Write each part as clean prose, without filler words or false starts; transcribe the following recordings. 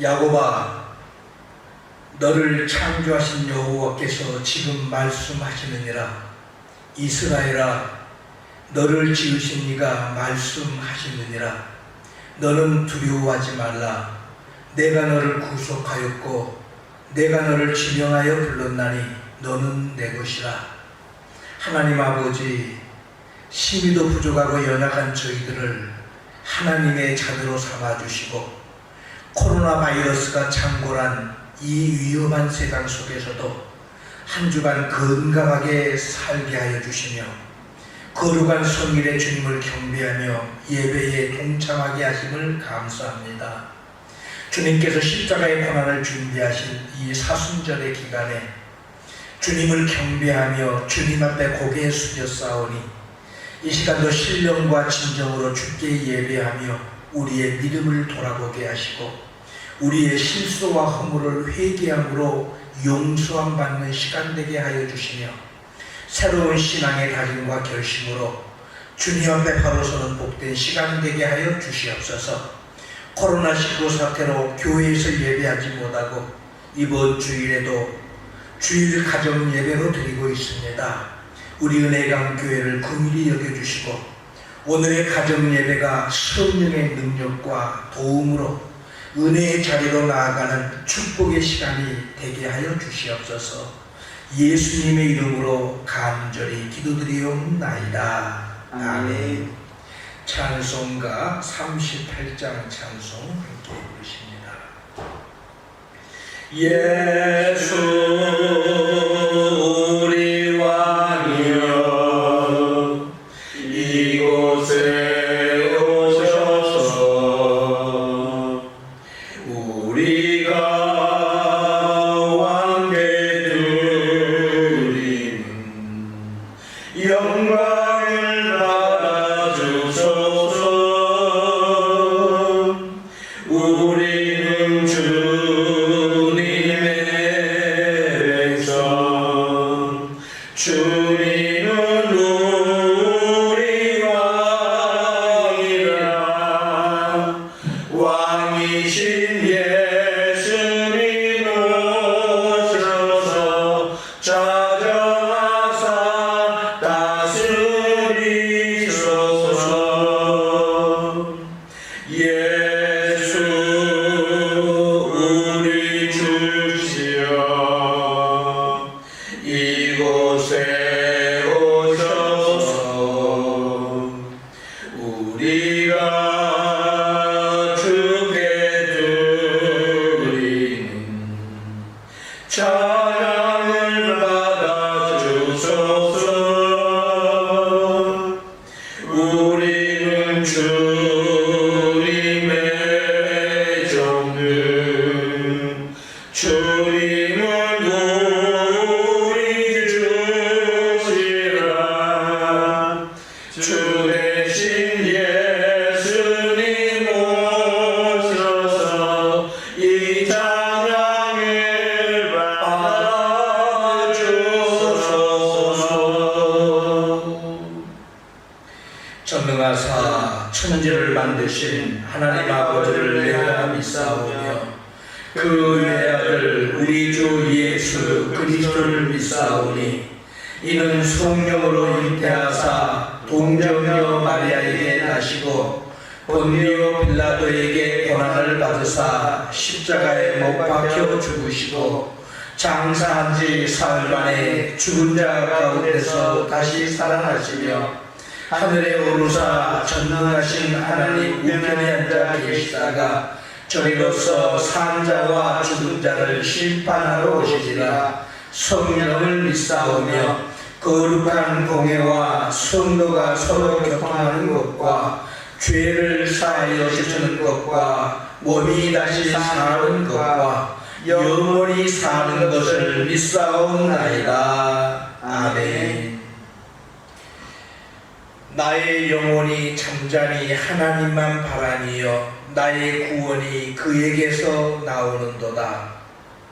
야곱아, 너를 창조하신 여호와께서 지금 말씀하시느니라. 이스라엘아, 너를 지으신 이가 말씀하시느니라. 너는 두려워하지 말라. 내가 너를 구속하였고 내가 너를 지명하여 불렀나니 너는 내 것이라. 하나님 아버지, 심히도 부족하고 연약한 저희들을 하나님의 자녀로 삼아주시고 코로나 바이러스가 창궐한 이 위험한 세상 속에서도 한 주간 건강하게 살게 하여 주시며 거룩한 성일의 주님을 경배하며 예배에 동참하게 하심을 감사합니다. 주님께서 십자가의 고난을 준비하신 이 사순절의 기간에 주님을 경배하며 주님 앞에 고개 숙여 싸우니 이 시간도 신령과 진정으로 주께 예배하며 우리의 믿음을 돌아보게 하시고 우리의 실수와 허물을 회개함으로 용서함 받는 시간 되게 하여 주시며 새로운 신앙의 다짐과 결심으로 주님 앞에 바로 서는 복된 시간 되게 하여 주시옵소서. 코로나19 사태로 교회에서 예배하지 못하고 이번 주일에도 주일 가정 예배로 드리고 있습니다. 우리 은혜강 교회를 긍휼히 여겨주시고 오늘의 가정 예배가 성령의 능력과 도움으로 은혜의 자리로 나아가는 축복의 시간이 되게 하여 주시옵소서. 예수님의 이름으로 간절히 기도드리옵나이다. 아멘. 찬송가 38장 찬송 함께 부르십니다. 예수 우리 왕이여 이곳에 오셔서 우리가 왕께 드리는 영광을 받아주소서. 우리는 주님의 백성, 주님은 우리 왕이라. 왕이신 예수님 오셔서 찾아와서 다스리소서. 예수 우리 주시여 이곳에 오셔서 우리가 주께 드리는 찬양을 받아주소서. 우리는 주님의 종들, 주님은 우리 주시라. 주 대신 예수님 오셔서 이 찬양을 받아주소서. 전능하사 천지를 만드신 하나님 아버지를 내가 믿사오며 그 외아들 우리 주 예수 그리스도를 믿사오니 이는 성령으로 잉태하사 동정녀 마리아에게 나시고 본디오 빌라도에게 고난을 받으사 십자가에 못 박혀 죽으시고 장사한 지 사흘 만에 죽은 자 가운데서 다시 살아나시며 하늘에 오르사 전능하신 하나님 우편에 앉아 계시다가 저리로서 산 자와 죽은 자를 심판하러 오시리라. 성령을 믿사오며 거룩한 공회와 성도가 서로 교통하는 것과 죄를 사하여 주시는 것과 몸이 다시 사는 것과 영원히 사는 것을 믿사옵나이다. 아멘. 나의 영혼이 잠잠히 하나님만 바라니여 나의 구원이 그에게서 나오는도다.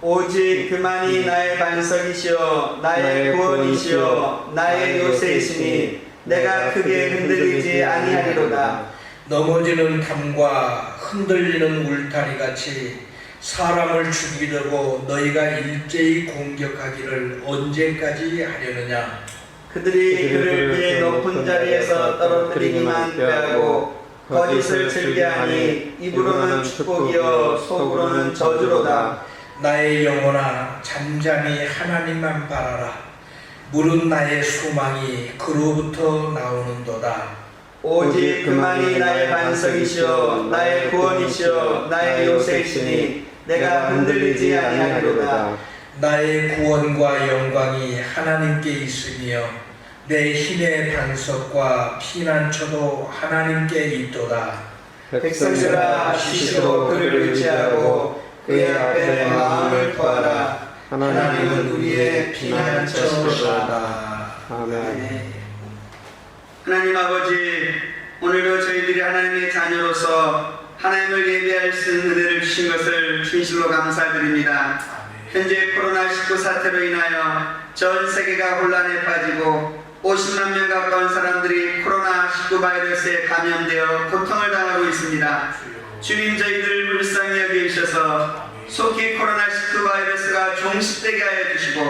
오직 그만이 나의 반석이시여 나의 구원이시여 나의 요새이시니 내가 크게 흔들리지 아니하리로다. 넘어지는 담과 흔들리는 울타리같이 사람을 죽이려고 너희가 일제히 공격하기를 언제까지 하려느냐? 그들이 그를 그의 높은 자리에서 떨어뜨리기만 꾀하고 거짓을 즐겨하니 입으로는 축복이요 속으로는 저주로다. 나의 영혼아 잠잠히 하나님만 바라라. 물은 나의 소망이 그로부터 나오는도다. 오직 그만이 나의 반석이시오 나의 구원이시오 나의 요새이시니 내가 흔들리지 아니하리로다. 나의 구원과 영광이 하나님께 있으며 내 힘의 반석과 피난처도 하나님께 있도다. 백성들아 쉬시고 그를 의지하고 그의 앞에 마음을 토하라. 하나님은 우리의 피난처시로다. 아멘. 하나님 아버지, 오늘도 저희들이 하나님의 자녀로서 하나님을 예배할 수 있는 은혜를 주신 것을 진실로 감사드립니다. 현재 코로나19 사태로 인하여 전 세계가 혼란에 빠지고 50만 명 가까운 사람들이 코로나19 바이러스에 감염되어 고통을 당하고 있습니다. 주님, 저희들 불쌍히 여기셔서 속히 코로나19 바이러스가 종식되게 하여 주시고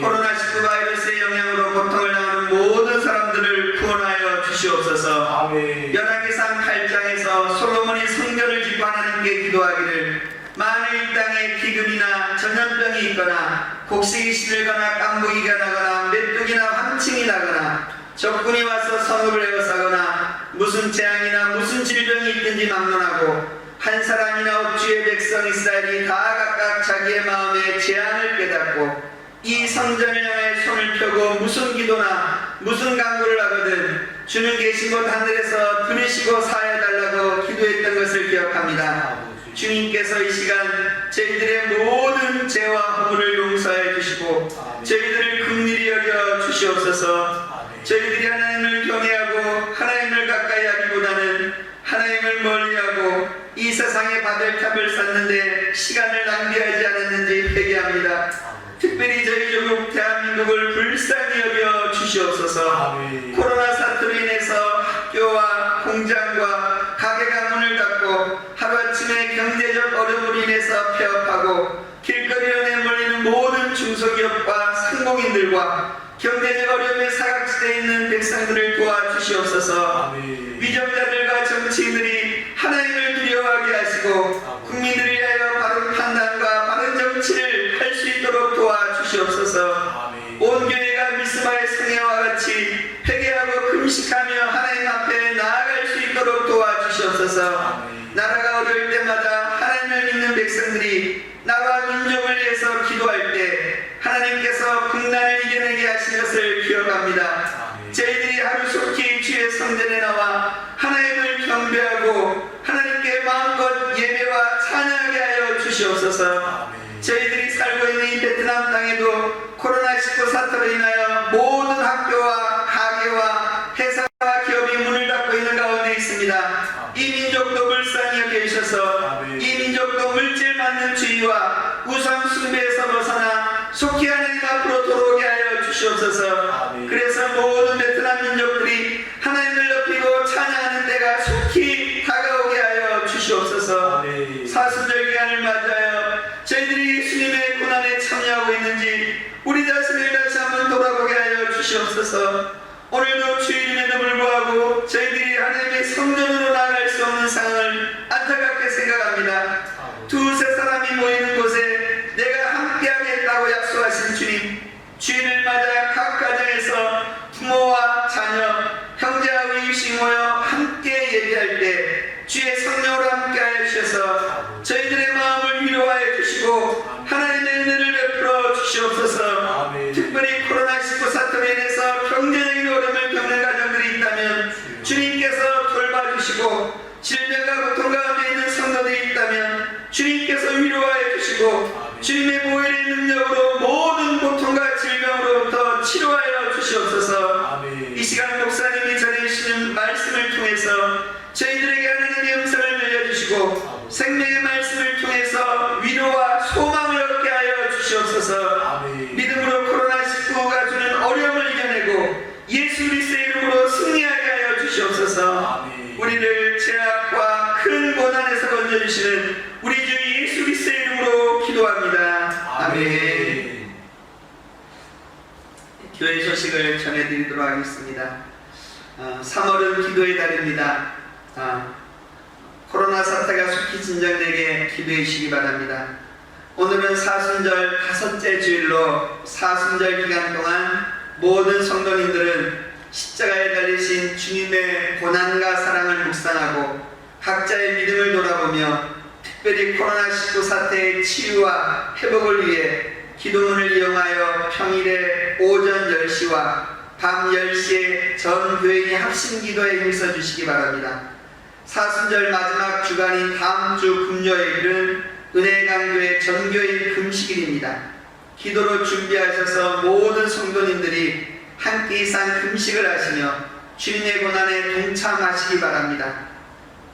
코로나19 바이러스의 영향으로 고통을 당하는 모든 사람들을 구원하여 주시옵소서. 열왕기상 8장에서 솔로몬이 성전을 짓고 하나님께 기도하기를 만일 이 땅에 기근이나 전염병이 있거나 곡식이 시들거나 깐부기가 나거나 메뚜기나 황충이 나거나 적군이 와서 성읍을 에워싸거나 무슨 재앙이나 무슨 질병이 있든지 막론하고 한 사람이나 옥주의 백성 이스라엘이 다 각각 자기의 마음에 재앙을 깨닫고 이 성전을 향해 손을 펴고 무슨 기도나 무슨 간구를 하거든 주는 계신 곳 하늘에서 들으시고 사해달라고 기도했던 것을 기억합니다. 주님께서 이 시간 저희들의 모든 죄와 허물을 용서해 주시고 저희들을 긍휼히 여겨 주시옵소서. 저희들이 하나님을 경외하고 하나님을 가까이 하기보다는 하나님을 멀리하고 이 세상에 바벨탑을 쌓는데 시간을 낭비하지 않았는지 회개합니다. 특별히 저희 조국 대한민국을 불쌍히 여겨 주시옵소서. 코로나 사태로 인해서 학교와 공장과 가게가 문을 닫고 하루아침에 경제적 어려움으로 인해서 폐업하고 길거리로 내몰리는 모든 중소기업과 상공인들과 경제적 어려움에 사각지대에 있는 백성들을 도와주시옵소서. 위정자들과 정치인들이 하나님을 두려워하게 하시고 국민들을 위하여 바른 판단과 바른 정치를 할 수 있도록 도와주시옵소서. 온 교회가 미스바의 성회와 같이 회개하고 금식하며 하나님 앞에 나아갈 수 있도록 도와주시옵소서. 나라가 어려울 때마다 하나님을 믿는 백성들이 나라와 민족을 위해서 기도할 때 하나님께서 국난을 이겨내게 하신 것을 기억합니다. 저희들이 하루속히 주의 성전에 나와 하나님을 경배하고 하나님께 마음껏 예배와 찬양하게 하여 주시옵소서. 저희들이 살고 있는 이 베트남 땅에도 코로나19 사태로 인하여 모든 학교와 가게와 회사와 기업이 문을 닫고 있는 가운데 있습니다. 이 민족도 불쌍히 여기셔서 이 민족도 물질 맞는 주의와 우상 숭배에서 벗어나 속히 하나님 앞으로 돌아오게 하여 주시옵소서. 그래서 모든 베트남 민족들이 하나님을 높이고 찬양하는 때가 속히 다가오게 하여 주시옵소서. 사순절 기간을 맞아요 저희들이 예수님의 고난에 참여하고 있는지 우리 자신을 다시 한번 돌아보게 하여 주시옵소서. 오늘도 주일임에도 불구하고 저희들이 하나님의 성전으로 나아갈 수 없는 상황을 안타깝게 생각합니다. 두세 사람이 모이는 곳에 내가 함께하겠다고 약속하신 주님, 주일을 맞아 각 가정에서 부모와 자녀, 형제와 이웃이 모여 함께 예배할 때 주의 성령으로 함께하여 주셔서 저희들의 마음을 위로하여 주시고 하나님의 은혜를 베풀어 주시옵소서. 특별히 코로나19 사태로 인해서 경제적인 어려움을 겪는 가정들이 있다면 주님께서 돌봐주시고 질병과 고통 가운데 있는 성도들이 있다면 주님께서 위로하여 주시고 주님의 보혈의 능력으로 모든 고통과 질병으로부터 치료하여 주시옵소서. 이 시간 목사님이 전해주시는 말씀을 통해서 저희들에게 하나님의 음성을 들려주시고 생명의 말씀을 통해서 위로와 소망을 얻게 하여 주시옵소서. 믿음으로 코로나19가 주는 어려움을 이겨내고 예수 그리스도의 이름으로 승리하게 하여 주시옵소서. 우리를 죄악과 큰 고난에서 건져주시는 우리 주 예수 그리스도의 이름으로 기도합니다. 아멘. 교회 소식을 전해드리도록 하겠습니다. 3월은 기도의 달입니다. 코로나 사태가 속히 진정되게 기도해 주시기 바랍니다. 오늘은 사순절 5째 주일로 사순절 기간 동안 모든 성도님들은 십자가에 달리신 주님의 고난과 사랑을 묵상하고 각자의 믿음을 돌아보며 특별히 코로나19 사태의 치유와 회복을 위해 기도문을 이용하여 평일에 오전 10시와 밤 10시에 전 교인이 합심 기도에 힘써 주시기 바랍니다. 사순절 마지막 주간인 다음 주 금요일은 은혜강교회 전교인 금식일입니다. 기도로 준비하셔서 모든 성도님들이 한 끼 이상 금식을 하시며 주님의 고난에 동참하시기 바랍니다.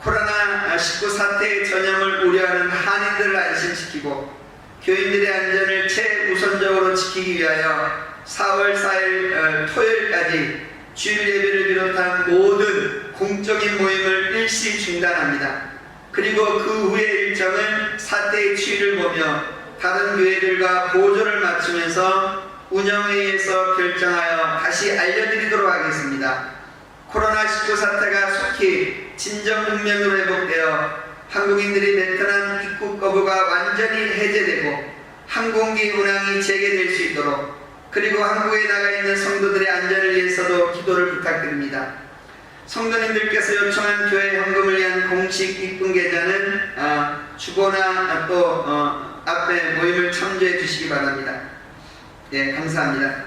코로나19 사태의 전염을 우려하는 한인들을 안심시키고 교인들의 안전을 최우선적으로 지키기 위하여 4월 4일 토요일까지 주일 예배를 비롯한 모든 공적인 모임을 일시 중단합니다. 그리고 그 후의 일정은 사태의 추이를 보며 다른 교회들과 보조를 맞추면서 운영회의에서 결정하여 다시 알려드리도록 하겠습니다. 코로나19 사태가 속히 진정국면으로 회복되어 한국인들이 베트남 입국 거부가 완전히 해제되고 항공기 운항이 재개될 수 있도록, 그리고 한국에 나가 있는 성도들의 안전을 위해서도 기도를 부탁드립니다. 성도님들께서 요청한 교회 헌금을 위한 공식 입금 계좌는 주보나 또 앞에 모임을 참조해 주시기 바랍니다. 예, 감사합니다.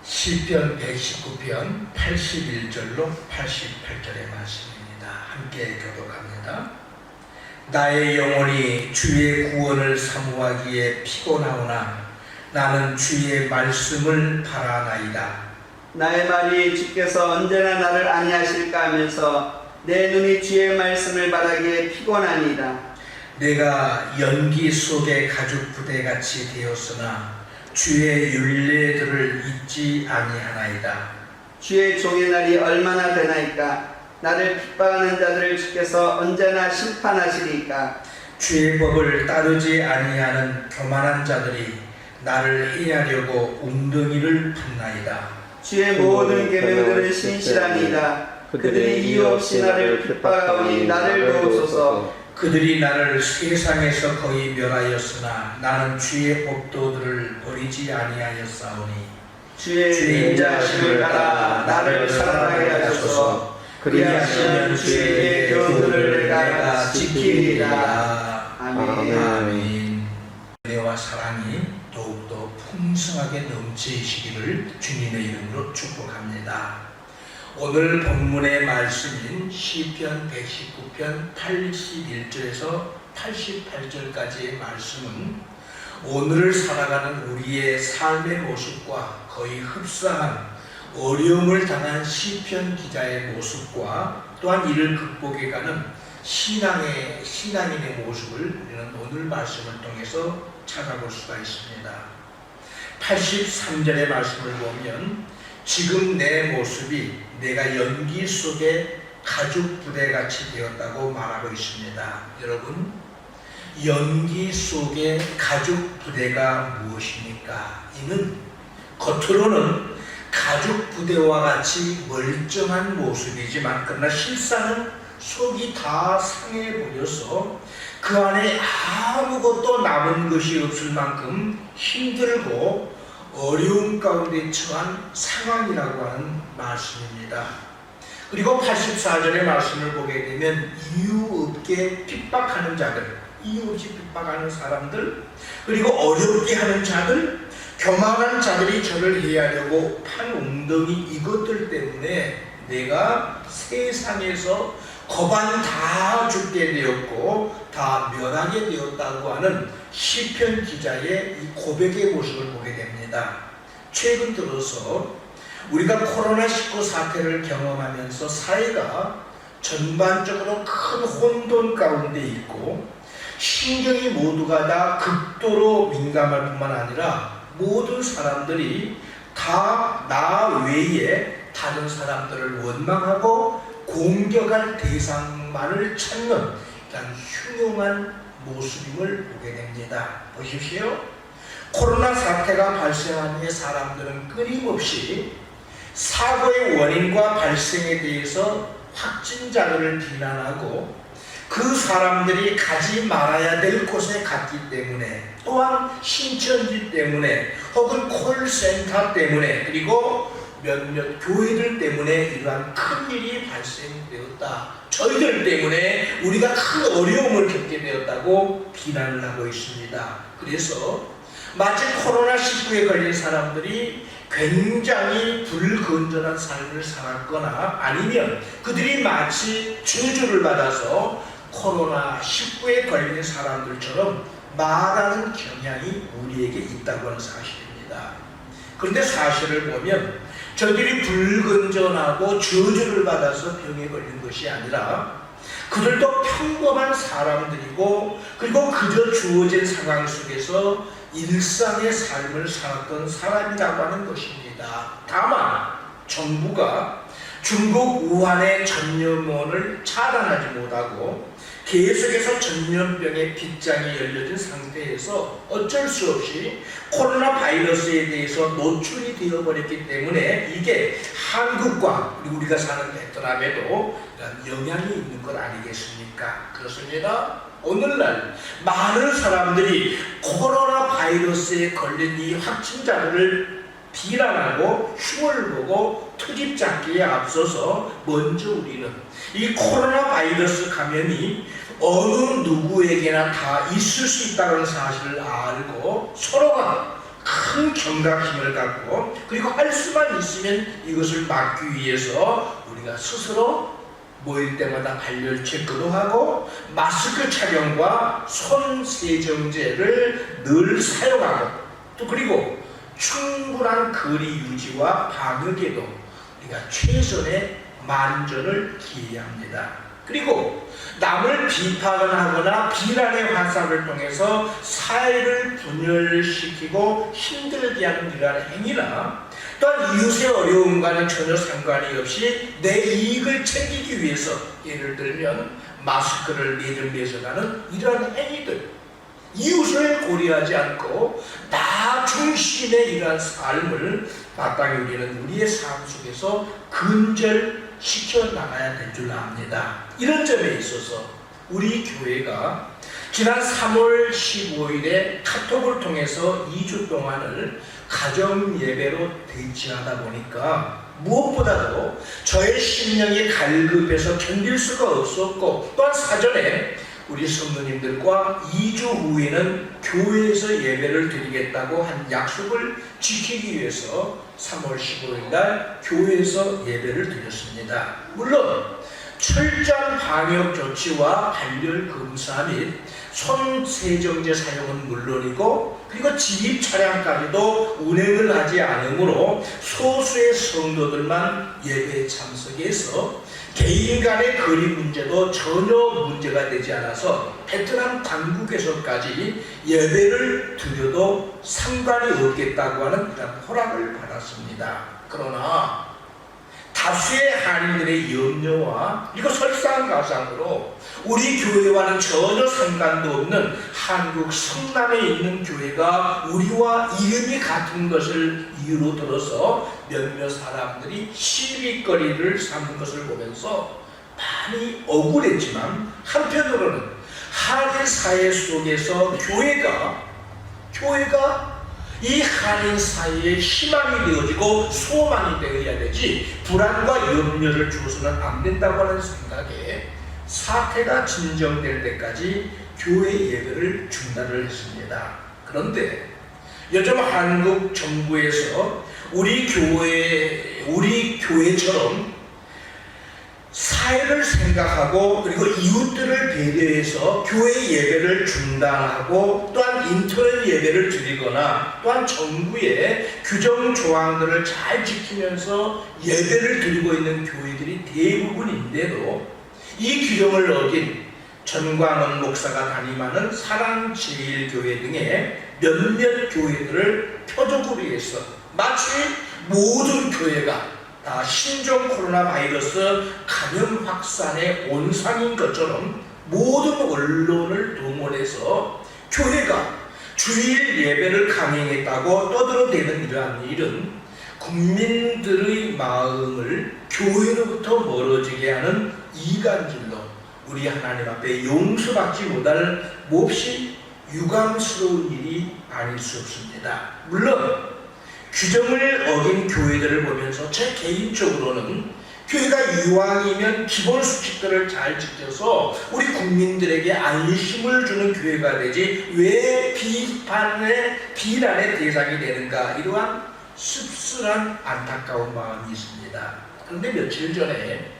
시편 119편 81절로 88절의 말씀입니다. 함께 교독합니다. 나의 영혼이 주의 구원을 사모하기에 피곤하오나 나는 주의 말씀을 바라나이다. 나의 말이 주께서 언제나 나를 안위하실까 하면서 내 눈이 주의 말씀을 바라기에 피곤하니이다. 내가 연기 속의 가죽 부대같이 되었으나 주의 율례들을 잊지 아니하나이다. 주의 종의 날이 얼마나 되나이까? 나를 핍박하는 자들을 주께서 언제나 심판하시리이까? 주의 법을 따르지 아니하는 교만한 자들이 나를 해하려고 웅덩이를 붓나이다. 주의 모든 계명들은 신실하니이다. 그들이 이유 없이 나를 핍박하오니 나를 도우소서. 그들이 나를 세상에서 거의 멸하였으나 나는 주의 법도들을 버리지 아니하였사오니 주의 인자하심을 따라 나를 살아나게 하소서. 그리하시면 주의 교훈들을 내가 지키리이다. 아멘. 은혜와 사랑이 더욱더 풍성하게 넘치시기를 주님의 이름으로 축복합니다. 오늘 본문의 말씀인 시편 119편 81절에서 88절까지의 말씀은 오늘을 살아가는 우리의 삶의 모습과 거의 흡사한 어려움을 당한 시편 기자의 모습과 또한 이를 극복해가는 신앙인의 모습을 우리는 오늘 말씀을 통해서 찾아볼 수가 있습니다. 83절의 말씀을 보면 지금 내 모습이 내가 연기 속에 가죽 부대같이 되었다고 말하고 있습니다. 여러분, 연기 속에 가죽 부대가 무엇입니까? 이는 겉으로는 가죽 부대와 같이 멀쩡한 모습이지만 그러나 실상은 속이 다 상해 보여서 그 안에 아무것도 남은 것이 없을 만큼 힘들고 어려움 가운데 처한 상황이라고 하는 말씀입니다. 그리고 84절의 말씀을 보게 되면 이유 없게 핍박하는 자들, 이유 없이 핍박하는 사람들, 그리고 어렵게 하는 자들, 교만한 자들이 저를 해하려고 판 웅덩이 이것들 때문에 내가 세상에서 거반 다 죽게 되었고 다 멸하게 되었다고 하는 시편 기자의 이 고백의 모습을 보게 됩니다. 최근 들어서 우리가 코로나19 사태를 경험하면서 사회가 전반적으로 큰 혼돈 가운데 있고 신경이 모두가 다 극도로 민감할 뿐만 아니라 모든 사람들이 다 나 외에 다른 사람들을 원망하고 공격할 대상만을 찾는 이런 흉흉한 모습임을 보게 됩니다. 보십시오. 코로나 사태가 발생한 후에 사람들은 끊임없이 사고의 원인과 발생에 대해서 확진자들을 비난하고 그 사람들이 가지 말아야 될 곳에 갔기 때문에, 또한 신천지 때문에, 혹은 콜센터 때문에, 그리고 몇몇 교회들 때문에 이러한 큰 일이 발생되었다, 저희들 때문에 우리가 큰 어려움을 겪게 되었다고 비난을 하고 있습니다. 그래서 마치 코로나19에 걸린 사람들이 굉장히 불건전한 삶을 살았거나, 아니면 그들이 마치 저주를 받아서 코로나19에 걸린 사람들처럼 말하는 경향이 우리에게 있다고 하는 사실입니다. 그런데 사실을 보면 저들이 불건전하고 저주를 받아서 병에 걸린 것이 아니라 그들도 평범한 사람들이고, 그리고 그저 주어진 상황 속에서 일상의 삶을 살았던 사람이라고 하는 것입니다. 다만 정부가 중국 우한의 전염원을 차단하지 못하고 계속해서 전염병의 빗장이 열려진 상태에서 어쩔 수 없이 코로나 바이러스에 대해서 노출이 되어버렸기 때문에 이게 한국과 그리고 우리가 사는 베트남에도 영향이 있는 것 아니겠습니까? 그렇습니다. 오늘날 많은 사람들이 코로나 바이러스에 걸린 이 확진자들을 비난하고 흉을 보고 투집 잡기에 앞서서 먼저 우리는 이 코로나 바이러스 감염이 어느 누구에게나 다 있을 수 있다는 사실을 알고 서로가 큰 경각심을 갖고, 그리고 할 수만 있으면 이것을 막기 위해서 우리가 스스로 모일 때마다 발열 체크도 하고 마스크 착용과 손 세정제를 늘 사용하고, 또 그리고 충분한 거리 유지와 방역에도 우리가 최선의 만전을 기해야 합니다. 그리고 남을 비판하거나 비난의 환상을 통해서 사회를 분열시키고 힘들게 하는 이러한 행위나, 또한 이웃의 어려움과는 전혀 상관이 없이 내 이익을 챙기기 위해서, 예를 들면 마스크를 내려매서가는 이러한 행위들, 이웃을 고려하지 않고 나 중심의 이러한 삶을 마땅히 우리는 우리의 삶 속에서 근절시켜 나가야 될 줄 압니다. 이런 점에 있어서 우리 교회가 지난 3월 15일에 카톡을 통해서 2주 동안을 가정 예배로 대치하다 보니까 무엇보다도 저의 심령이 갈급해서 견딜 수가 없었고, 또한 사전에 우리 성도님들과 2주 후에는 교회에서 예배를 드리겠다고 한 약속을 지키기 위해서 3월 15일 날 교회에서 예배를 드렸습니다. 물론 철저한 방역 조치와 발열 검사 및 손 세정제 사용은 물론이고, 그리고 지입 차량까지도 운행을 하지 않으므로 소수의 성도들만 예배에 참석해서 개인 간의 거리 문제도 전혀 문제가 되지 않아서 베트남 당국에서까지 예배를 드려도 상관이 없겠다고 하는 그런 허락을 받았습니다. 그러나 다수의 한인들의 염려와 그리고 설상가상으로 우리 교회와는 전혀 상관도 없는 한국 성남에 있는 교회가 우리와 이름이 같은 것을 이유로 들어서 몇몇 사람들이 시비거리를 삼는 것을 보면서 많이 억울했지만, 한편으로는 한인 사회 속에서 교회가 이 한인 사회의 희망이 되어지고 소망이 되어야 되지, 불안과 염려를 주어서는 안 된다고 하는 생각에 사태가 진정될 때까지 교회 예배를 중단을 했습니다. 그런데 요즘 한국 정부에서 우리 교회처럼 사회를 생각하고 그리고 이웃들을 배려해서 교회 예배를 중단하고, 또한 인터넷 예배를 드리거나, 또한 정부의 규정 조항들을 잘 지키면서 예배를 드리고 있는 교회들이 대부분인데도 이 규정을 어긴 전광훈 목사가 담임하는 사랑제일교회 등의 몇몇 교회들을 표적으로 해서 마치 모든 교회가 신종 코로나 바이러스 감염 확산의 온상인 것처럼 모든 언론을 동원해서 교회가 주일 예배를 강행했다고 떠들어대는 이러한 일은 국민들의 마음을 교회로부터 멀어지게 하는 이간질로 우리 하나님 앞에 용서받지 못할 몹시 유감스러운 일이 아닐 수 없습니다. 물론 규정을 어긴 교회들을 보면서 제 개인적으로는 교회가 이왕이면 기본 수칙들을 잘 지켜서 우리 국민들에게 안심을 주는 교회가 되지 왜 비난의 대상이 되는가, 이러한 씁쓸한 안타까운 마음이 있습니다. 그런데 며칠 전에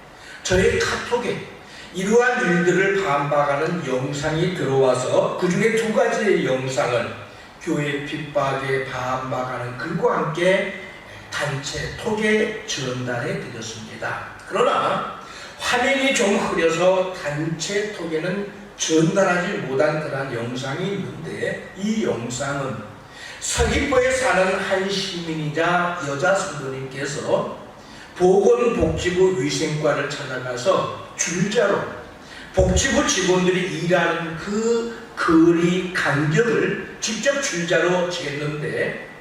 저의 카톡에 이러한 일들을 반박하는 영상이 들어와서 그 중에 2가지의 영상을 교회 핍박에 반박하는 글과 함께 단체 톡에 전달해 드렸습니다. 그러나 화면이 좀 흐려서 단체 톡에는 전달하지 못한 그런 영상이 있는데, 이 영상은 서귀포에 사는 한 시민이자 여자 성도님께서 보건복지부 위생과를 찾아가서 줄자로 복지부 직원들이 일하는 그 거리 간격을 직접 줄자로 쟀는데,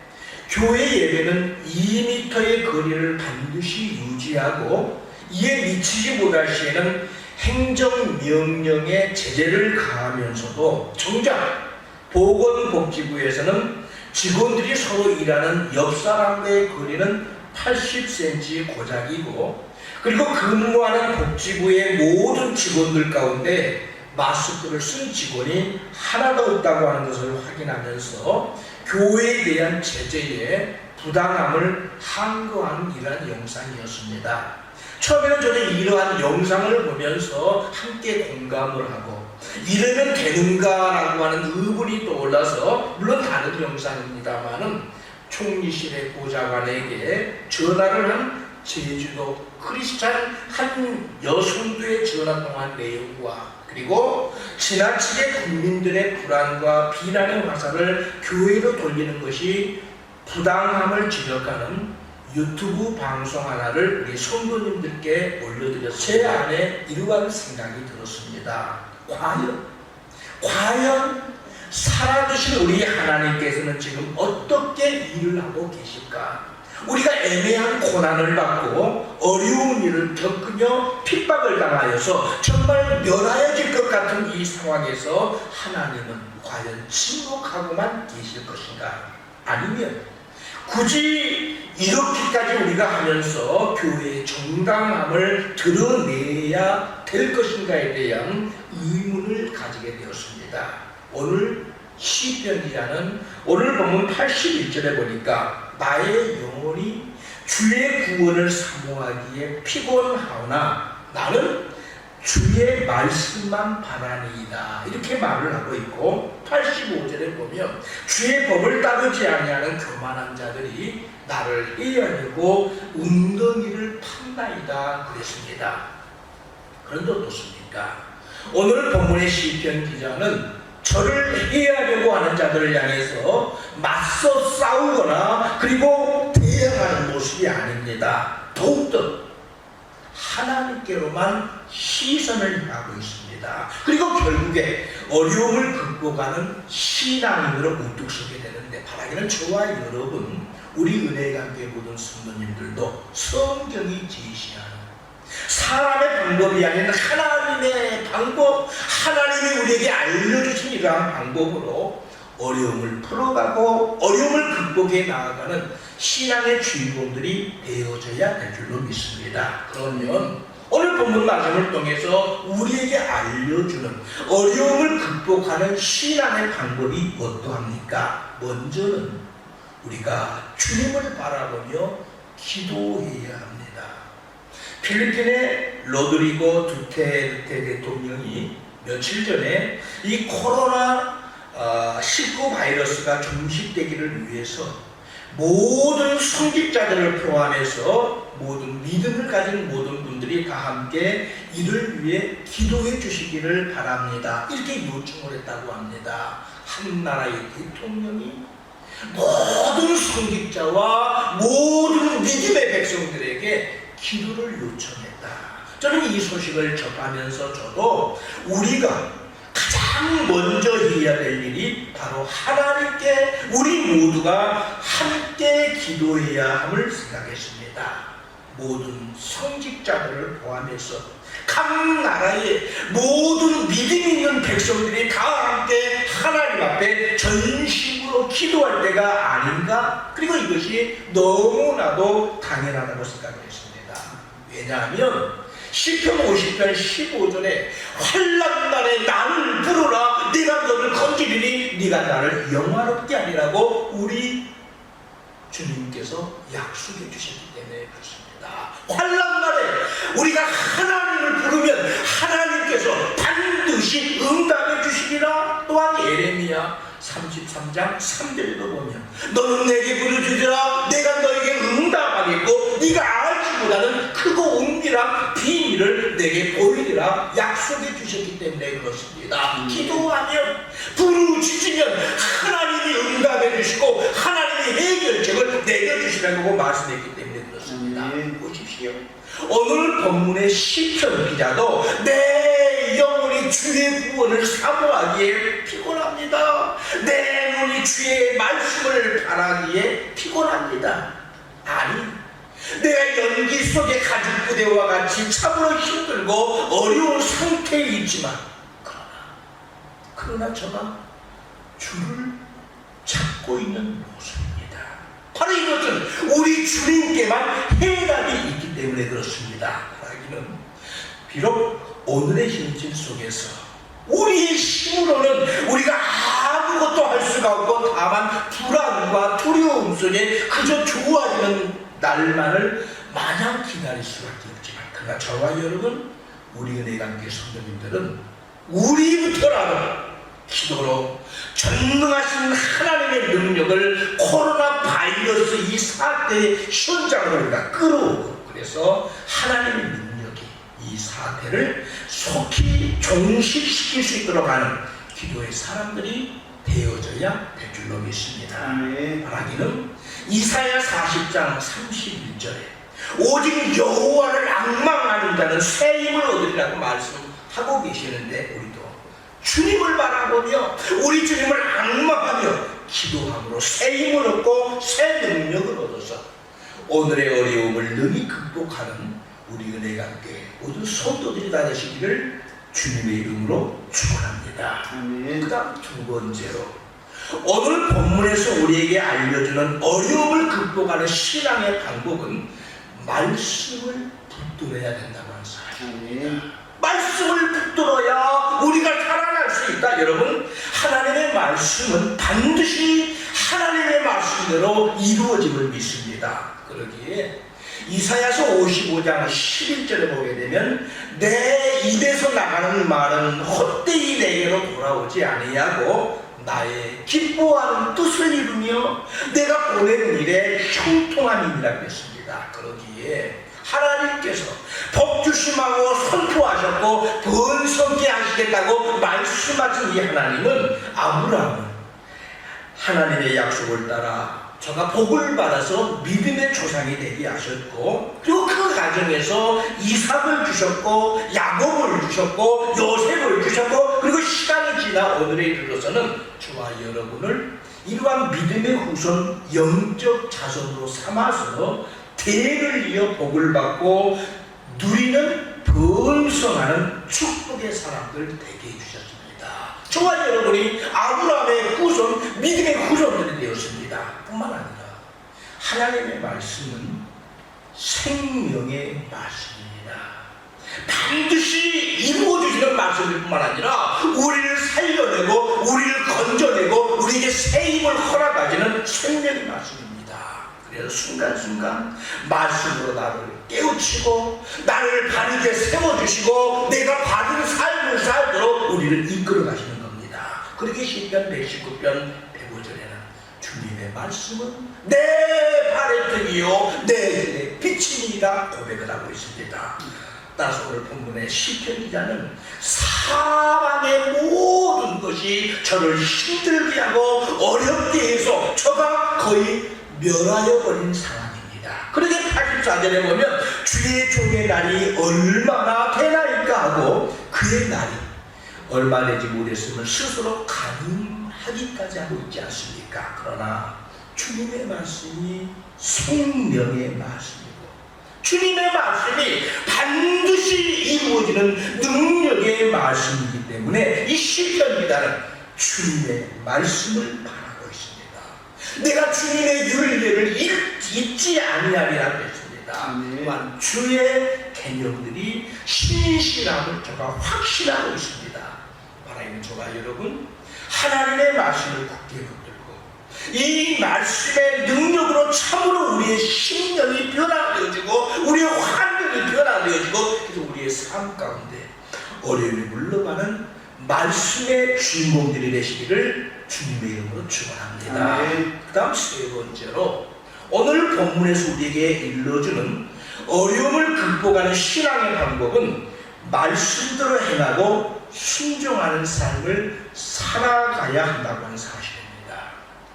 교회 예배는 2m의 거리를 반드시 유지하고 이에 미치지 못할 시에는 행정명령의 제재를 가하면서도 정작 보건복지부에서는 직원들이 서로 일하는 옆 사람과의 거리는 80cm 고작이고, 그리고 근무하는 복지부의 모든 직원들 가운데 마스크를 쓴 직원이 하나도 없다고 하는 것을 확인하면서 교회에 대한 제재에 부당함을 항거하는 이러한 영상이었습니다. 처음에는 저는 이러한 영상을 보면서 함께 공감을 하고 이러면 되는가라고 하는 의문이 떠올라서, 물론 다른 영상입니다만은 총리실의 보좌관에게 전화를 한 제주도 크리스찬 한 여성도의 전화 통한 내용과, 그리고 지나치게 국민들의 불안과 비난의 화살을 교회로 돌리는 것이 부당함을 지적하는 유튜브 방송 하나를 우리 성도님들께 올려드려서 제 안에 이러한 생각이 들었습니다. 과연 살아계신 우리 하나님께서는 지금 어떻게 일을 하고 계실까? 우리가 애매한 고난을 받고 어려운 일을 겪으며 핍박을 당하여서 정말 멸하여질 것 같은 이 상황에서 하나님은 과연 침묵하고만 계실 것인가? 아니면 굳이 이렇게까지 우리가 하면서 교회의 정당함을 드러내야 될 것인가에 대한 의문을 가지게 되었습니다. 오늘 시편이라는 오늘 본문 81절에 보니까 나의 영혼이 주의 구원을 사모하기에 피곤하오나 나는 주의 말씀만 바라니이다, 이렇게 말을 하고 있고, 85절에 보면 주의 법을 따르지 아니하는 교만한 자들이 나를 해하려고 웅덩이를 판나이다 그랬습니다. 그런데 어떻습니까? 오늘 본문의 시편 기자는 저를 해하려고 하는 자들을 향해서 맞서 싸우거나 그리고 대항하는 모습이 아닙니다. 더욱더 하나님께로만 시선을 향하고 있습니다. 그리고 결국에 어려움을 극복하는 신앙인으로 우뚝 서게 되는데, 바라기는 저와 여러분, 우리 은혜관계 모든 성도님들도 성경이 제시하는 사람의 방법이 아닌 하나님의 방법, 하나님이 우리에게 알려주신 이러한 방법으로 어려움을 풀어가고 어려움을 극복해 나아가는 신앙의 주인공들이 되어져야 될 줄로 믿습니다. 그러면 오늘 본문 말씀을 통해서 우리에게 알려주는 어려움을 극복하는 신앙의 방법이 어떠합니까? 먼저는 우리가 주님을 바라보며 기도해야 합니다. 필리핀의 로드리고 두테르테 대통령이 며칠 전에 이 코로나 19 바이러스가 종식되기를 위해서 모든 성직자들을 포함해서 모든 믿음을 가진 모든 분들이 다 함께 이를 위해 기도해 주시기를 바랍니다, 이렇게 요청을 했다고 합니다. 한 나라의 대통령이 모든 성직자와 모든 믿음의 백성들에게 기도를 요청했다. 저는 이 소식을 접하면서 저도 우리가 가장 먼저 해야 될 일이 바로 하나님께 우리 모두가 함께 기도해야 함을 생각했습니다. 모든 성직자들을 포함해서 각 나라의 모든 믿음 있는 백성들이 다 함께 하나님 앞에 전심으로 기도할 때가 아닌가? 그리고 이것이 너무나도 당연하다고 생각을 했습니다. 왜냐하면 시편 50편 15절에 환난날에 나를 부르라 네가 너를 건지리니 네가 나를 영화롭게 하리라고 우리 주님께서 약속해 주셨기 때문에 그렇습니다. 환난날에 우리가 하나님을 부르면 하나님께서 반드시 응답해 주시리라. 또한 예레미야 33장 3절에도 보면 너는 내게 부르짖으라 내가 너에게 응답하겠고 네가 알지 못하는 크고 은밀한 비밀을 내게 보이리라 약속해 주셨기 때문에 그렇습니다. 기도하면 부르짖으면 하나님이 응답해 주시고 하나님의 해결책을 내려주시라고 말씀했기 때문에 그렇습니다. 보십시오. 오늘 본문의 시편 기자도 내 영혼이 주의 구원을 사모하기에 피곤합니다. 내 눈이 주의 말씀을 바라기에 피곤합니다. 아니, 내가 연기 속의 가죽 부대와 같이 참으로 힘들고 어려운 상태에 있지만 그러나 저가 주를 찾고 있는 모습입니다. 바로 이것은 우리 주님께만 해답이 있기 때문에 그렇습니다. 하기는 비록 오늘의 현실 속에서 우리의 힘으로는 우리가 아무것도 할 수가 없고 다만 불안과 두려움 속에 그저 좋아지는 날만을 마냥 기다릴 수밖에 없지만 그러나 저와 여러분 우리 은혜관계 성도님들은 우리부터라도 기도로 전능하신 하나님의 능력을 코로나 바이러스 이 사태의 현장으로 우리가 끌어오고 그래서 하나님의 능력이 이 사태를 속히 종식시킬 수 있도록 하는 기도의 사람들이 되어져야 될 줄로 믿습니다. 바라기는 이사야 40장 31절에 오직 여호와를 앙망하는 자는 새 힘을 얻으리라고 말씀하고 계시는데 우리도 주님을 바라보며 우리 주님을 앙망하며 기도함으로 새 힘을 얻고 새 능력을 얻어서 오늘의 어려움을 능히 극복하는 우리 은혜가 함께 모든 성도들이 다 되시기를 주님의 이름으로 축원합니다. 그 다음 두 번째로 오늘 본문에서 우리에게 알려주는 어려움을 극복하는 신앙의 방법은 말씀을 붙들어야 된다고 하는 사실입니다. 말씀을 붙들어야 우리가 살아날 수 있다. 여러분, 하나님의 말씀은 반드시 하나님의 말씀대로 이루어짐을 믿습니다. 그러기에 이사야서 55장 11절에 보게 되면 내 입에서 나가는 말은 헛되이 내게로 돌아오지 아니하고 나의 기뻐하는 뜻을 이루며 내가 보내는 일에 형통함이라고 했습니다. 그러기에 하나님께서 복주심하고 선포하셨고 번성케 하시겠다고 말씀하신 이 하나님은 아브라함은 하나님의 약속을 따라 저가 복을 받아서 믿음의 조상이 되게 하셨고 그리고 그 과정에서 이삭을 주셨고 야곱을 주셨고 요셉을 주셨고 그리고 시간이 지나 오늘에 이르러서는 저와 여러분을 이러한 믿음의 후손 영적 자손으로 삼아서 대를 이어 복을 받고 누리는 번성하는 축복의 사람들 되게 해주셨습니다. 저와 여러분이 아브라함의 후손, 믿음의 후손들이 되었습니다. 뿐만 아니라 하나님의 말씀은 생명의 말씀입니다. 반드시 이루어주시는 말씀일 뿐만 아니라 우리를 살려내고 우리를 건져내고 우리에게 새 힘을 허락하시는 생명의 말씀입니다. 그래서 순간순간 말씀으로 나를 깨우치고 나를 바르게 세워주시고 내가 받은 삶을 살도록 우리를 이끌어 가시는 겁니다. 그렇게 시편 119편 105절에는 주님의 말씀은 내 발의 등이요 내 길의 빛이니라 고백을 하고 있습니다. 따라서 오늘 본문의 시편 기자는 사방의 모든 것이 저를 힘들게 하고 어렵게 해서 저가 거의 멸하여 버린 상황입니다. 그러게 84절에 보면 주의 종의 날이 얼마나 되나이까 하고 그의 날이 얼마 되지 못했으면 스스로 가늠하기까지 하고 있지 않습니까? 그러나 주님의 말씀이 생명의 말씀이고 주님의 말씀이 반드시 이루어지는 능력의 말씀이기 때문에 이 시편 기자는 주님의 말씀을 바라고 있습니다. 내가 주님의 율례를 잊지 아니하리라 했습니다. 또한 주의 개념들이 신실함을 저가 확신하고 있습니다. 바라는 저와 여러분, 하나님의 말씀을 굳게 붙들고 이 말씀의 능력으로 참으로 우리의 심령이 변화되어지고 우리의 환경이 변화되어지고 그래서 우리의 삶 가운데 어려움이 물러가는 말씀의 주인공들이 되시기를 주님의 이름으로 축원합니다. 그 다음 세 번째로 오늘 본문에서 우리에게 일러주는 어려움을 극복하는 신앙의 방법은 말씀대로 행하고 순종하는 삶을 살아가야 한다고 하는 사실입니다.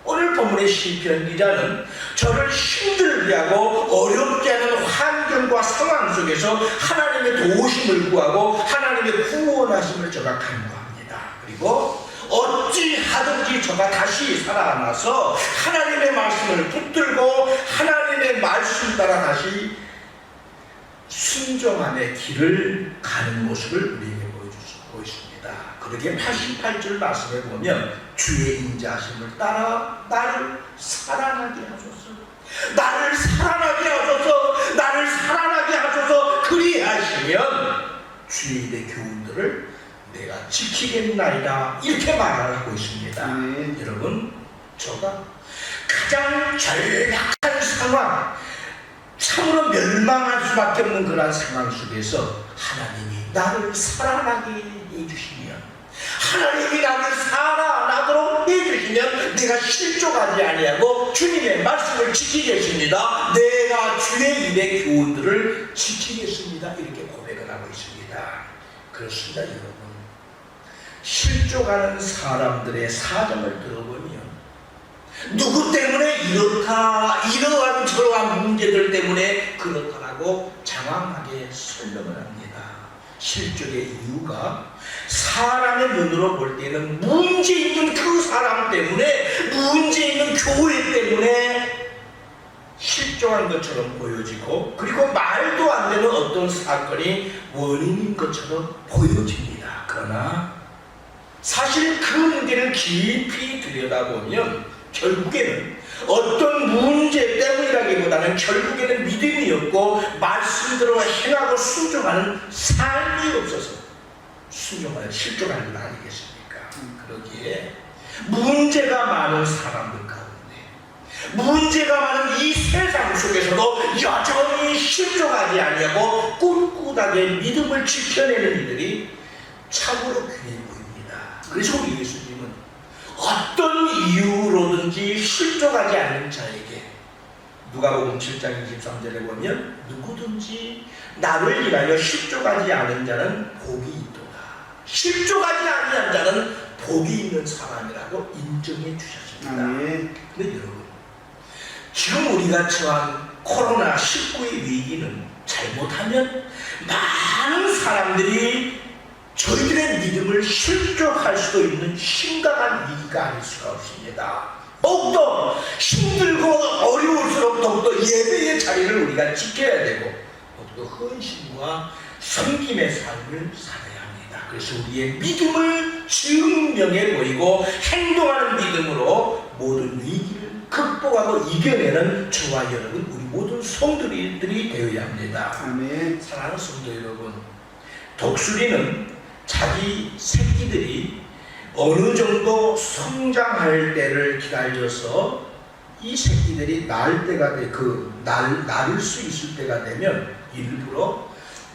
오늘 본문의 시편 기자는 저를 힘들게 하고 어렵게 하는 환경과 상황 속에서 하나님의 도우심을 구하고 하나님의 구원하심을 저가 간구합니다. 그리고 어찌하든지 저가 다시 살아나서 하나님의 말씀을 붙들고 하나님의 말씀 따라 다시 순종함의 길을 가는 모습을 우리에게 보여주고 있습니다. 그러게 88절 말씀에 보면 주의 인자하심을 따라 나를 살아나게 하소서, 나를 살아나게 하소서, 나를 살아나게 하소서. 그리하시면 주의 일의 교훈들을 내가 지키겠나이다 이렇게 말을 하고 있습니다. 여러분, 저가 가장 절박한 상황, 참으로 멸망할 수밖에 없는 그러한 상황 속에서 하나님이 나를 살아나게 해주시면, 하나님이 나를 살아나도록 해주시면 내가 실족하지 아니하고 주님의 말씀을 지키겠습니다. 내가 주의 일의 교훈들을 지키겠습니다. 이렇게 고백을 하고 있습니다. 그렇습니다. 여러분, 실족하는 사람들의 사정을 들어보면 누구 때문에 이렇다, 이러한 저러한 문제들 때문에 그렇다라고 장황하게 설명을 합니다. 실족의 이유가 사람의 눈으로 볼 때는 문제 있는 그 사람 때문에, 문제 있는 교회 때문에 실족한 것처럼 보여지고, 그리고 말도 안 되는 어떤 사건이 원인인 것처럼 보여집니다. 그러나 사실 그 문제를 깊이 들여다보면 결국에는 어떤 문제 때문이라기보다는 결국에는 믿음이었고 말씀대로 행하고 순종하는 삶이 없어서 순종하는 실족하는 것 아니겠습니까? 그러기에 문제가 많은 사람들 가운데, 문제가 많은 이 세상 속에서도 여전히 실족하지 아니하고 꿋꿋하게 믿음을 지켜내는 이들이 참으로 귀해 보입니다. 그래서 우리 예수님은 어떤 이유로든지 실족하지 않는 자에게, 누가복음 7장 23절에 보면 누구든지 나를 위하여 실족하지 않은 자는 복이 있도다, 실족하지 아니한 자는 복이 있는 사람이라고 인정해 주셨습니다. 근데 여러분, 지금 우리가 처한 코로나19의 위기는 잘못하면 많은 사람들이 저희들의 믿음을 실족할 수도 있는 심각한 위기가 아닐 수가 없습니다. 더욱더 힘들고 어려울수록 더욱더 예배의 자리를 우리가 지켜야 되고 더욱더 헌신과 섬김의 삶을 살아야 합니다. 그래서 우리의 믿음을 증명해 보이고 행동하는 믿음으로 모든 위기를 극복하고 이겨내는 저와 여러분, 우리 모든 성도들이 되어야 합니다. 아멘. 사랑하는 성도 여러분, 독수리는 자기 새끼들이 어느 정도 성장할 때를 기다려서 이 새끼들이 날 때가 날을 수 있을 때가 되면 일부러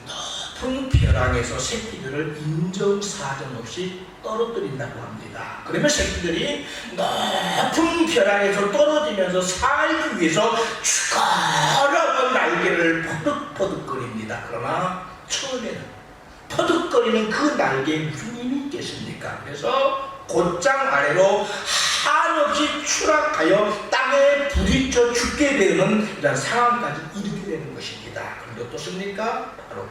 높은 벼랑에서 새끼들을 인정사정 없이 떨어뜨린다고 합니다. 그러면 새끼들이 높은 벼랑에서 떨어지면서 살기 위해서 죽어라고 날개를 퍼득퍼득거립니다. 그러나 처음에는 퍼득거리는 그 날개에 무슨 힘이 있겠습니까? 그래서 곧장 아래로 한없이 추락하여 땅에 부딪혀 죽게 되는 이런 상황까지 이르게 되는 것입니다. 그런데 어떻습니까? 바로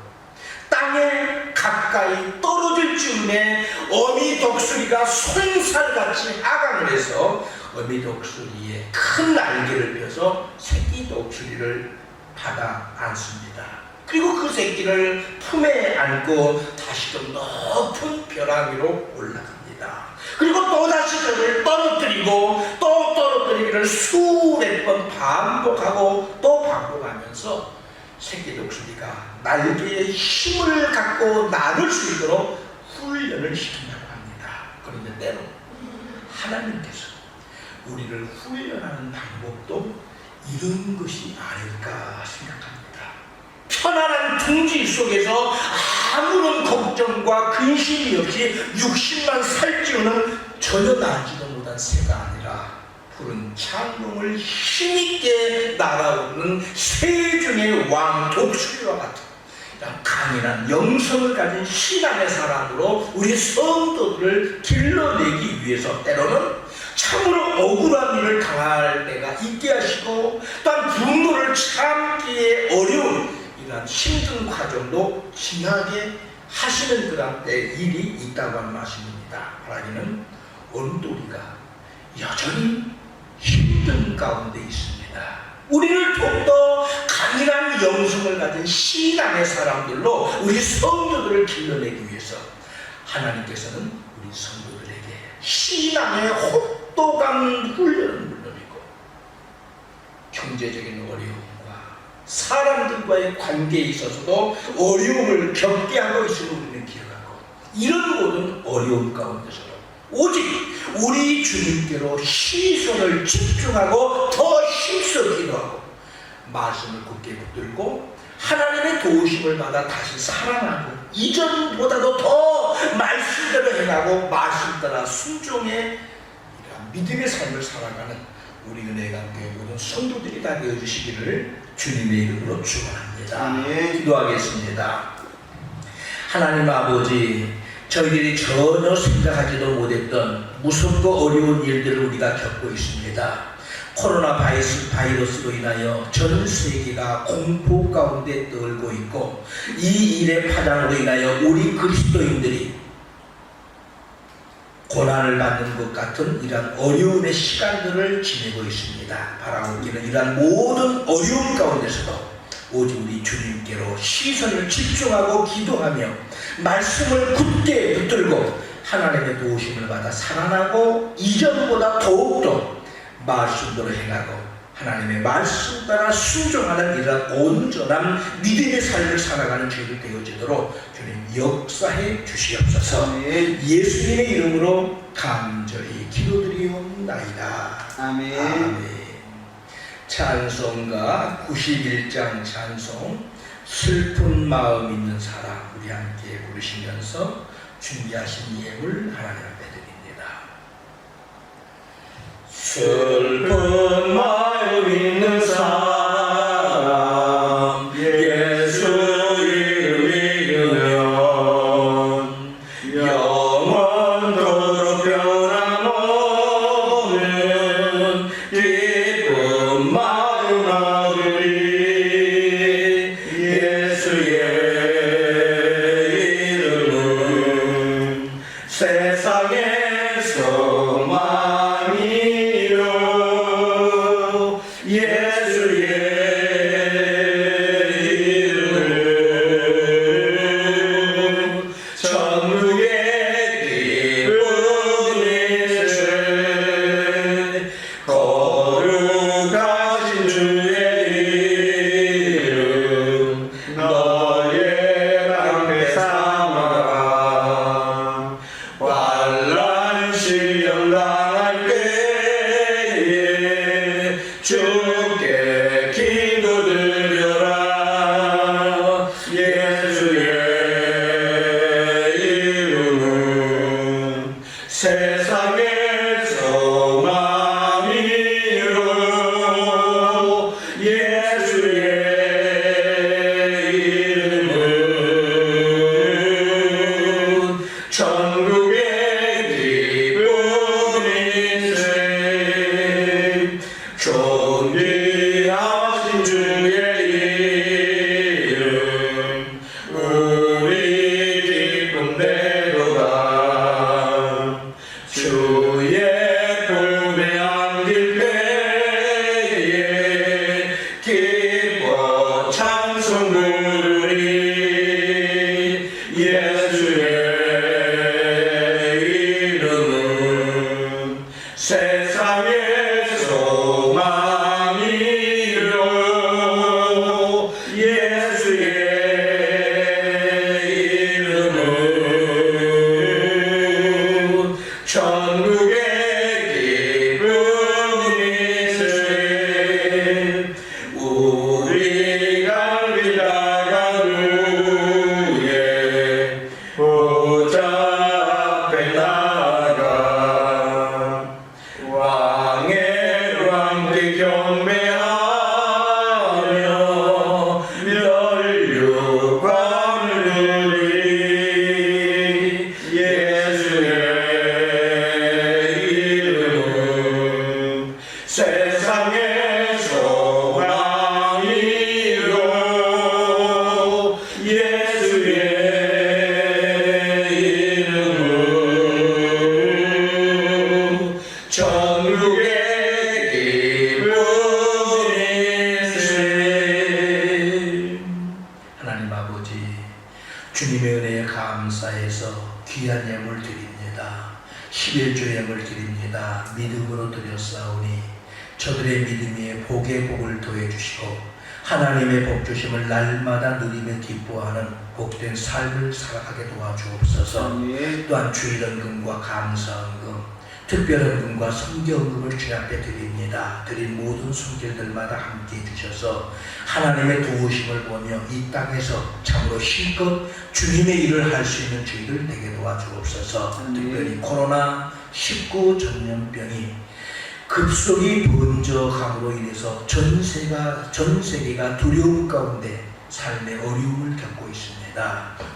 땅에 가까이 떨어질 즈음에 어미 독수리가 손살같이 하강을 해서 어미 독수리의 큰 날개를 펴서 새끼 독수리를 받아 안습니다. 그리고 그 새끼를 품에 안고 다시 좀 높은 벼랑 위로 올라갑니다. 그리고 또다시 그를 떨어뜨리고 또 떨어뜨리기를 수백 번 반복하고 또 반복하면서 새끼 독수리가 날개에 힘을 갖고 나를 수 있도록 훈련을 시킨다고 합니다. 그런데 때로 하나님께서 우리를 훈련하는 방법도 이런 것이 아닐까 생각합니다. 편안한 둥지 속에서 아무런 걱정과 근심이 없이 60만 살찌우는 전혀 나지도 못한 새가 아니라 푸른 창공을 힘있게 날아오르는 새 중의 왕 독수리와 같은 강인한 영성을 가진 신앙의 사람으로 우리 성도들을 길러내기 위해서 때로는 참으로 억울한 일을 당할 때가 있게 하시고 또한 분노를 참기에 어려운 이러한 힘든 과정도 지나게 하시는 그런 때 일이 있다고 하는 말씀입니다. 바라기는 온돌이가 여전히 힘든 가운데 있습니다. 우리를 더욱더 강인한 영성을 가진 신앙의 사람들로 우리 성도들을 길러내기 위해서 하나님께서는 우리 성도들에게 신앙의 혹독한 훈련을 물론이고 경제적인 어려움과 사람들과의 관계에 있어서도 어려움을 겪게 하고 있음을 우리는 기억하고 이런 모든 어려움 가운데서도 오직 우리 주님께로 시선을 집중하고 더 힘써 기도하고 말씀을 굳게 붙들고 하나님의 도우심을 받아 다시 살아나고 이전보다도 더 말씀대로 행하고 말씀 따라 순종의 이러한 믿음의 삶을 살아가는 우리 은혜관계 모든 성도들이 다 되어주시기를 주님의 이름으로 축원합니다. 아멘. 기도하겠습니다. 하나님 아버지, 저희들이 전혀 생각하지도 못했던 무섭고 어려운 일들을 우리가 겪고 있습니다. 코로나 바이러스로 인하여 전 세계가 공포 가운데 떨고 있고 이 일의 파장으로 인하여 우리 그리스도인들이 고난을 받는 것 같은 이러한 어려움의 시간들을 지내고 있습니다. 바라옵기는 이러한 모든 어려움 가운데서도 오직 우리 주님께로 시선을 집중하고 기도하며 말씀을 굳게 붙들고 하나님의 도우심을 받아 살아나고 이전보다 더욱더 말씀대로 행하고 하나님의 말씀 따라 순종하는 이러한 온전한 믿음의 삶을 살아가는 저희들 되어지도록 주님 역사해 주시옵소서. 예수님의 이름으로 간절히 기도드리옵나이다. 아멘. 아멘. 찬송가 91장 찬송 슬픈 마음 있는 사람 우리 함께 부르시면서 준비하신 예물 하나님 앞에 드립니다. 슬픈 마음 있는 사람 예수 이름 믿으면 영원토록 변함없는 기쁜 마음 얻으리. 예수의 이름은 세상의 소망이요 예수의 이름은 천국의 기쁨이세. 거룩하신 주의 이름 너의 방패 삼아라. 환난 시련 당할 때에 주께 기도드려라. 예수의 이름은 세상의 소망이요 예수의 이름은 이름은 세상의 소망이요 예수의 이름은 천국의 기쁨이세 우리가 빌라간 후에 보좌 앞에 나가 왕의 왕께 경배하며 멸류관을 누리 예수의 이름은 세상의 소망이요 예수의 이름은 천국의 기쁨이세 하나님 아버지 주님의 은혜에 감사해서 귀한 예물 드립니다. 11조 예물 드립니다. 믿음으로 드렸사오니 저들의 믿음이 복에 복을 더해주시고 하나님의 복 주심을 날마다 누리며 기뻐하는 복된 삶을 살아가게 도와주옵소서. 또한 주일헌금과 감사헌금 특별헌금과 성경헌금을 주 앞에 드립니다. 드린 모든 손길들마다 함께 해주셔서 하나님의 도우심을 보며 이 땅에서 참으로 실컷 주님의 일을 할 수 있는 저희들 되게 도와주옵소서. 특별히 코로나19 전염병이 급속히 번져감으로 인해서 전 세계가 두려움 가운데 삶의 어려움을 겪고 있습니다.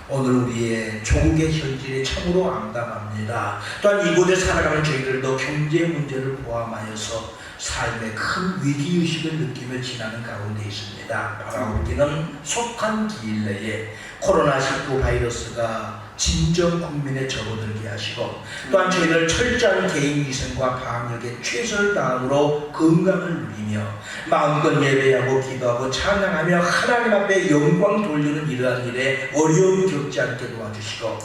오늘 우리의 조국의 현실이 참으로 암담합니다. 또한 이곳에 살아가는 저희들도 경제 문제를 포함하여서 삶의 큰 위기의식을 느끼며 지나는 가운데 있습니다. 바라오기는 속한 기일 내에 코로나19 바이러스가 진정 국민에 접어들게 하시고 또한 저희들 철저한 개인위생과 방역에 최선을 다함으로 건강을 누리며 마음껏 예배하고 기도하고 찬양하며 하나님 앞에 영광 돌리는 이러한 일에 어려움 겪지 않게 도와주시고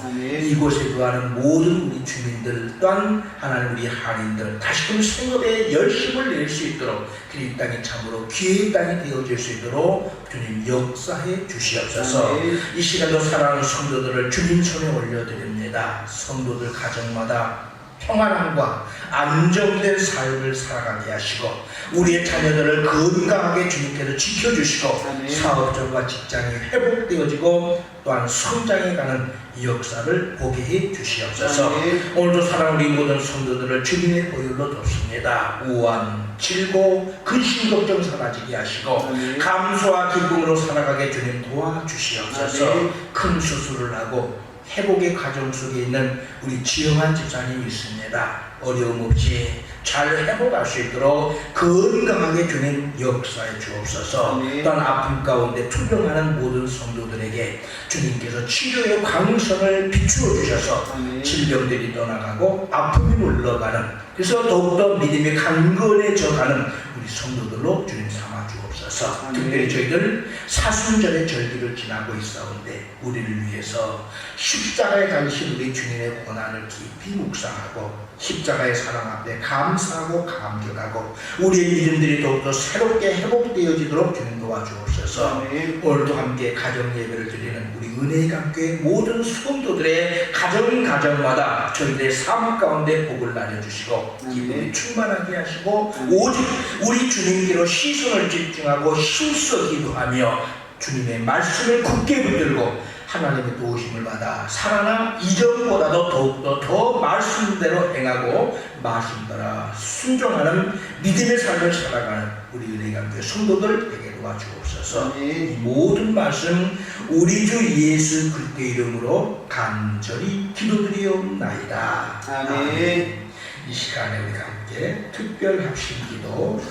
이곳에 거하는 모든 우리 주민들 또한 하나님 우리 한인들 다시금 생업에 열심을 낼 수 있도록 이 땅이 참으로 귀의 땅이 되어질 수 있도록 주님 역사해 주시옵소서. 이 시간도 사랑하는 성도들을 주님 손에 올려드립니다. 성도들 가정마다 평안함과 안정된 삶을 살아가게 하시고 우리의 자녀들을 건강하게 주님께서 지켜주시고 사업적과 직장이 회복되어지고 또한 성장해가는 이 역사를 보게 해 주시옵소서. 오늘도 사랑하는 우리 모든 성도들을 주님의 보혈로 돕습니다. 우환, 질고, 근심 걱정 사라지게 하시고 감수와 기쁨으로 살아가게 주님 도와주시옵소서. 큰 수술을 하고 회복의 과정 속에 있는 우리 지영한 집사님이 있습니다. 어려움 없이 잘 회복할 수 있도록 건강하게 주님 역사해 주옵소서. 또한 아픔 가운데 투병하는 모든 성도들에게 주님께서 치료의 광선을 비추어 주셔서 질병들이 떠나가고 아픔이 물러가는 그래서 더욱더 믿음이 강건해져가는 우리 성도들로 주님 삼아 주옵소서. 특별히 저희들 사순절의 절기를 지나고 있사온데 우리를 위해서 십자가에 달리신 우리 주님의 고난을 깊이 묵상하고 십자가의 사랑 앞에 감사하고 감격하고 우리의 믿음들이 더욱더 새롭게 회복되어지도록 주님 도와주옵소서. 오늘도 함께 가정 예배를 드리는 우리 은혜의 감교회 모든 성도들의 가정마다 저희들의 삶 가운데 복을 나눠주시고 기쁨이 충만하게 하시고 오직 우리 주님께로 시선을 집중하고 힘써 기도하며 주님의 말씀을 굳게 붙들고 하나님의 도우심을 받아 살아나 이전보다도 더욱더 더 말씀대로 행하고 말씀 따라 순종하는 믿음의 삶을 살아가는 우리 은혜의 감교회 성도들 되게 도와주옵소서. 이 모든 말씀 우리 주 예수 그리스도의 이름으로 간절히 기도드리옵나이다. 아멘. 이 시간에 우리가 함께 특별 합심기도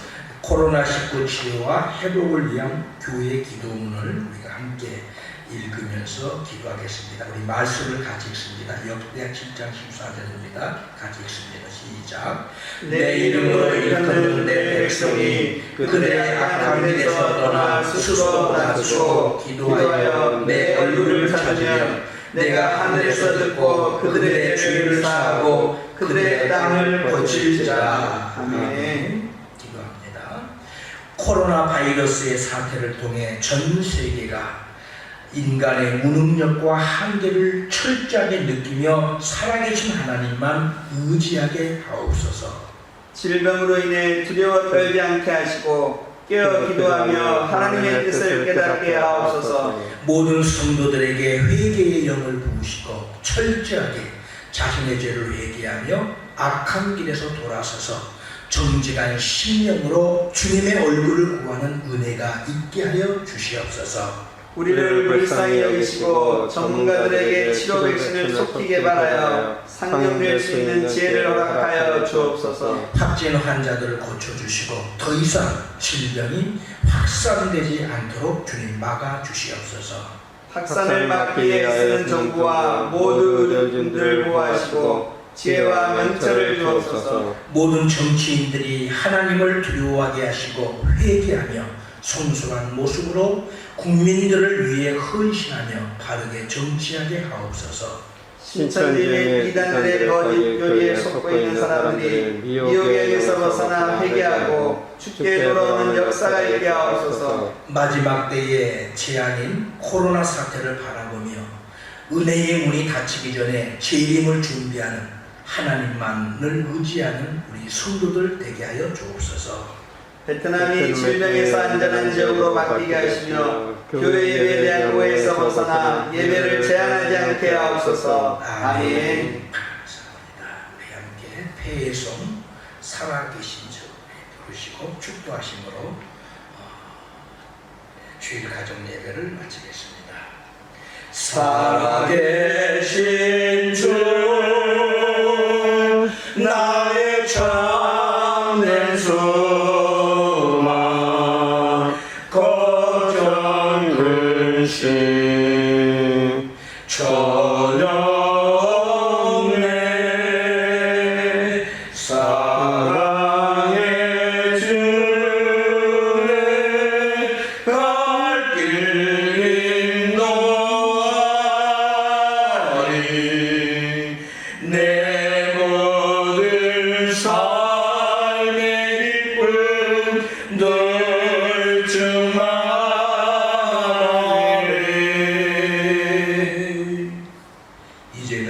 코로나19 치료와 회복을 위한 교회 기도문을 우리가 함께 읽으면서 기도하겠습니다. 우리 말씀을 같이 읽습니다. 역대하 7장 14절입니다. 같이 읽습니다. 시작. 내 이름으로 일컫는 내 백성이 그들의 악한 길에서 떠나 스스로 낮추고 기도하여 내 얼굴을 찾으면 내가 하늘에서 듣고 그들의 죄를 사하고 그들의 땅을 고칠지라. 아멘. 기도합니다. 코로나 바이러스의 사태를 통해 전 세계가 인간의 무능력과 한계를 철저하게 느끼며 살아계신 하나님만 의지하게 하옵소서. 질병으로 인해 두려워 떨지 않게 하시고 깨어 기도하며 하나님의 뜻을 깨닫게 하옵소서. 모든 성도들에게 회개의 영을 부으시고 철저하게 자신의 죄를 회개하며 악한 길에서 돌아서서 정직한 심령으로 주님의 얼굴을 구하는 은혜가 있게 하여 주시옵소서. 우리를 불쌍히 여기시고 전문가들에게 치료 백신을 속히게 바라여 상정될 수 있는 지혜를 허락하여 주옵소서. 확진 환자들을 고쳐주시고 더 이상 질병이 확산되지 않도록 주님 막아주시옵소서. 확산을 막기 위해 쓰는 정부와 모두 의료진들 보호하시고 지혜와 명철을 주옵소서. 모든 정치인들이 하나님을 두려워하게 하시고 회개하며 성숙한 모습으로 국민들을 위해 헌신하며 바르게 정치하게 하옵소서. 신천지의 이단들의 거짓 교리에 속고 있는 사람들이 미혹에게서 벗어나 회개하고 주께 돌아오는 역사가 있게 하옵소서. 마지막 때의 재앙인 코로나 사태를 바라보며 은혜의 문이 닫히기 전에 재림을 준비하는 하나님만을 의지하는 우리 성도들 되게 하여 주옵소서. 베트남이 질병에서 안전한 지역으로 바뀌게 하시며 교회 예배에 대한 오해에서 벗어나 예배를 제한하지 않게 하옵소서. 아멘. 감사합니다. 우리 함께 폐해송 살아계신 주 부르시고 축도하심으로 주일 가정 예배를 마치겠습니다. 살아계신 주 나의 참된 소망 걱정 근심 전혀 없네. 사랑의 주내 갈 길 인도하리. 내 모든 삶의 기쁨 늘 주만하리. 이제는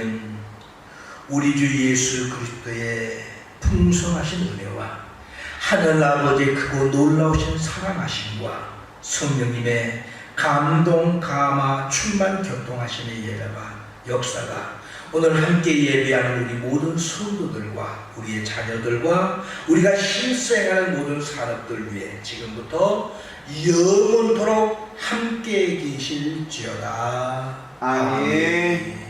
우리 주 예수 그리스도의 풍성하신 은혜와 하늘 아버지의 크고 놀라우신 사랑하심과 성령님의 감동, 감화, 충만, 교통하심의 예배와 역사가 오늘 함께 예배하는 우리 모든 성도들과 우리의 자녀들과 우리가 실수행하는 모든 산업들 위해 지금부터 영원토록 함께 계실지어다. 아멘.